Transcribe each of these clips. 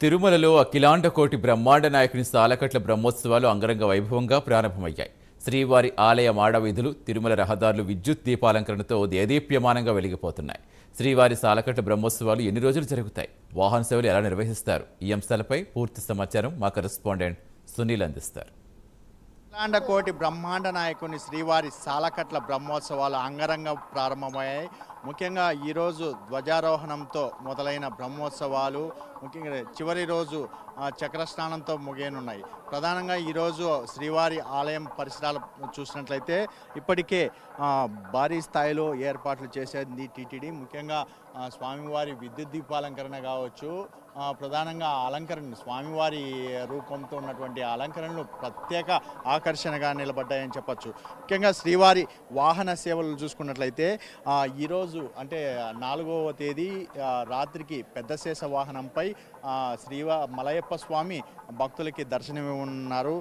తిరుమలలో అఖిలాండకోటి బ్రహ్మాండ నాయకుని సాలకట్ల బ్రహ్మోత్సవాలు అంగరంగ వైభవంగా ప్రారంభమయ్యాయి. శ్రీవారి ఆలయ మాడవీధులు, తిరుమల రహదారులు విద్యుత్ దీపాలంకరణతో దేదీప్యమానంగా వెలిగిపోతున్నాయి. శ్రీవారి సాలకట్ల బ్రహ్మోత్సవాలు ఎన్ని రోజులు జరుగుతాయి? వాహన సేవలు ఎలా నిర్వహిస్తారు? ఈ అంశాలపై పూర్తి సమాచారం మా కరెస్పాండెంట్ సునీల్ అందిస్తారు. అఖిలాండకోటి బ్రహ్మాండ నాయకుని శ్రీవారి సాలకట్ల బ్రహ్మోత్సవాలు అంగరంగ ప్రారంభమయ్యాయి. ముఖ్యంగా ఈరోజు ధ్వజారోహణంతో మొదలైన బ్రహ్మోత్సవాలు ముఖ్యంగా చివరి రోజు చక్రస్నానంతో ముగియనున్నాయి. ప్రధానంగా ఈరోజు శ్రీవారి ఆలయం పరిసరాలు చూసినట్లయితే ఇప్పటికే భారీ స్థాయిలో ఏర్పాట్లు చేసేది టీటీడీ. ముఖ్యంగా స్వామివారి విద్యుత్ దీపాలంకరణ కావచ్చు, ప్రధానంగా అలంకరణ స్వామివారి రూపంతో ఉన్నటువంటి అలంకరణలు ప్రత్యేక ఆకర్షణగా నిలబడ్డాయని చెప్పచ్చు. ముఖ్యంగా శ్రీవారి వాహన సేవలు చూసుకున్నట్లయితే ఈరోజు అంటే 4వ తేదీ రాత్రికి పెద్ద శేష వాహనంపై మలయప్ప స్వామి భక్తులకి దర్శనమివ్వనున్నారు.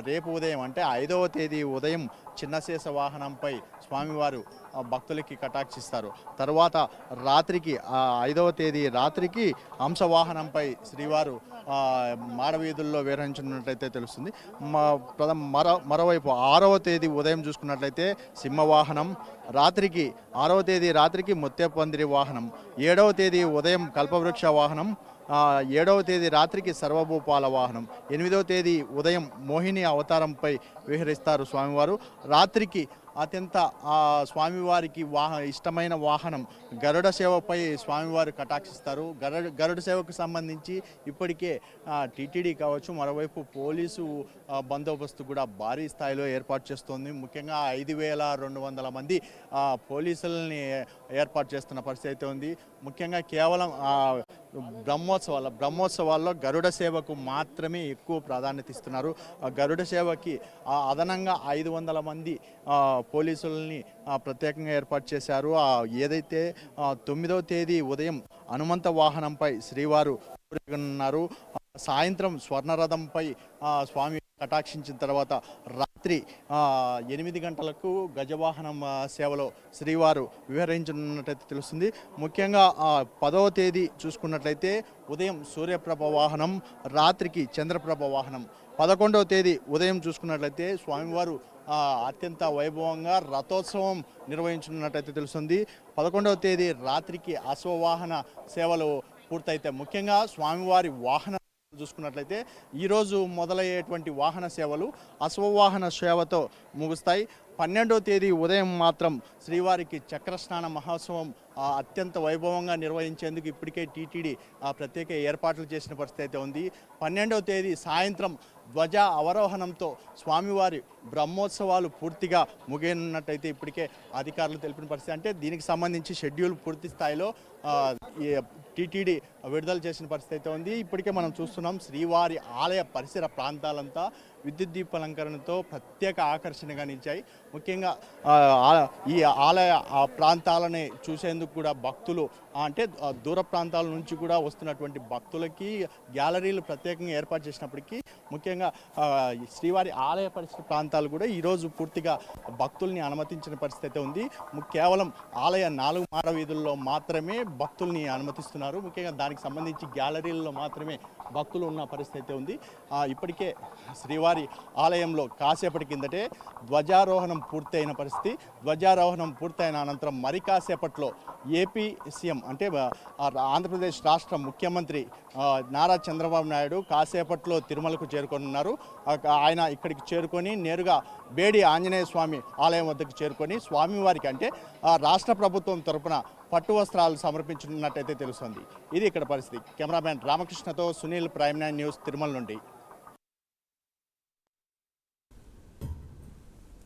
రేపు ఉదయం అంటే 5వ తేదీ ఉదయం చిన్నశేష వాహనంపై స్వామివారు భక్తులకి కటాక్షిస్తారు. తర్వాత రాత్రికి 5వ తేదీ రాత్రికి హంసవాహనంపై శ్రీవారు మాడవీధుల్లో విహరించినట్లయితే తెలుస్తుంది. మరోవైపు 6వ తేదీ ఉదయం చూసుకున్నట్లయితే సింహవాహనం, రాత్రికి 6వ తేదీ రాత్రికి ముత్యపందిరి వాహనం, 7వ తేదీ ఉదయం కల్పవృక్ష వాహనం, 7వ తేదీ రాత్రికి సర్వభూపాల వాహనం, 8వ తేదీ ఉదయం మోహిని అవతారంపై విహరిస్తారు స్వామివారు. రాత్రికి అత్యంత స్వామివారికి ఇష్టమైన వాహనం గరుడ సేవపై స్వామివారు కటాక్షిస్తారు. గరుడ సేవకు సంబంధించి ఇప్పటికే టీటీడీ కావచ్చు, మరోవైపు పోలీసు బందోబస్తు కూడా భారీ స్థాయిలో ఏర్పాటు చేస్తోంది. ముఖ్యంగా 5200 మంది పోలీసులని ఏర్పాటు చేస్తున్న పరిస్థితి అయితే ఉంది. ముఖ్యంగా కేవలం బ్రహ్మోత్సవాల్లో గరుడ సేవకు మాత్రమే ఎక్కువ ప్రాధాన్యత ఇస్తున్నారు. గరుడ సేవకి అదనంగా 500 మంది పోలీసులని ప్రత్యేకంగా ఏర్పాటు చేశారు. ఏదైతే 9వ తేదీ ఉదయం హనుమంత వాహనంపై శ్రీవారు ఉన్నారు. సాయంత్రం స్వర్ణరథంపై స్వామి కటాక్షించిన తర్వాత రాత్రి 8 గంటలకు గజవాహనం సేవలో శ్రీవారు వివరించనున్నట్టయితే తెలుస్తుంది. ముఖ్యంగా 10వ తేదీ చూసుకున్నట్లయితే ఉదయం సూర్యప్రభ వాహనం, రాత్రికి చంద్రప్రభ వాహనం. 11వ తేదీ ఉదయం చూసుకున్నట్లయితే స్వామివారు అత్యంత వైభవంగా రథోత్సవం నిర్వహించనున్నట్టయితే తెలుస్తుంది. 11వ తేదీ రాత్రికి అశ్వవాహన సేవలు పూర్తయితే ముఖ్యంగా స్వామివారి వాహన చూసుకున్నట్లయితే ఈరోజు మొదలయ్యేటువంటి వాహన సేవలు అశ్వవాహన సేవతో ముగుస్తాయి. 12వ తేదీ ఉదయం మాత్రం శ్రీవారికి చక్రస్నాన మహోత్సవం అత్యంత వైభవంగా నిర్వహించేందుకు ఇప్పటికే టీటీడీ ప్రత్యేక ఏర్పాట్లు చేసిన పరిస్థితి అయితే ఉంది. 12వ తేదీ సాయంత్రం ధ్వజ అవరోహణంతో స్వామివారి బ్రహ్మోత్సవాలు పూర్తిగా ముగియనున్నట్టయితే ఇప్పటికే అధికారులు తెలిపిన పరిస్థితి. అంటే దీనికి సంబంధించి షెడ్యూల్ పూర్తి స్థాయిలో టీటీడీ విడుదల చేసిన పరిస్థితి అయితే ఉంది. ఇప్పటికే మనం చూస్తున్నాం శ్రీవారి ఆలయ పరిసర ప్రాంతాలంతా విద్యుత్ దీపాలంకరణతో ప్రత్యేక ఆకర్షణగా నిలిచాయి. ముఖ్యంగా ఈ ఆలయ ప్రాంతాలని చూసేందుకు కూడా భక్తులు అంటే దూర ప్రాంతాల నుంచి కూడా వస్తున్నటువంటి భక్తులకి గ్యాలరీలు ప్రత్యేకంగా ఏర్పాటు చేసినప్పటికీ ముఖ్యంగా శ్రీవారి ఆలయ పరిసర ప్రాంతాలు కూడా ఈరోజు పూర్తిగా భక్తుల్ని అనుమతించిన పరిస్థితి అయితే ఉంది. కేవలం ఆలయ 4 మాడ వీధుల్లో మాత్రమే భక్తుల్ని అనుమతిస్తున్నారు. ముఖ్యంగా దానికి సంబంధించి గ్యాలరీల్లో మాత్రమే భక్తులు ఉన్న పరిస్థితి అయితే ఉంది. ఇప్పటికే శ్రీవారి ఆలయంలో కాసేపటి కిందటే ధ్వజారోహణం పూర్తయిన పరిస్థితి. ధ్వజారోహణం పూర్తయిన అనంతరం మరి కాసేపట్లో ఏపీ సీఎం అంటే ఆంధ్రప్రదేశ్ రాష్ట్ర ముఖ్యమంత్రి నారా చంద్రబాబు నాయుడు కాసేపట్లో తిరుమలకు చేరుకోనున్నారు. ఆయన ఇక్కడికి చేరుకొని నేరుగా బేడి ఆంజనేయ స్వామి ఆలయం వద్దకు చేరుకొని స్వామివారికి అంటే రాష్ట్ర ప్రభుత్వం తరపున పట్టు వస్త్రాలు సమర్పించనున్నట్టయితే తెలుస్తుంది. ఇది ఇక్కడ పరిస్థితి. కెమెరామ్యాన్ రామకృష్ణతో సునీల్, ప్రైమ్ 9 న్యూస్, తిరుమల నుండి.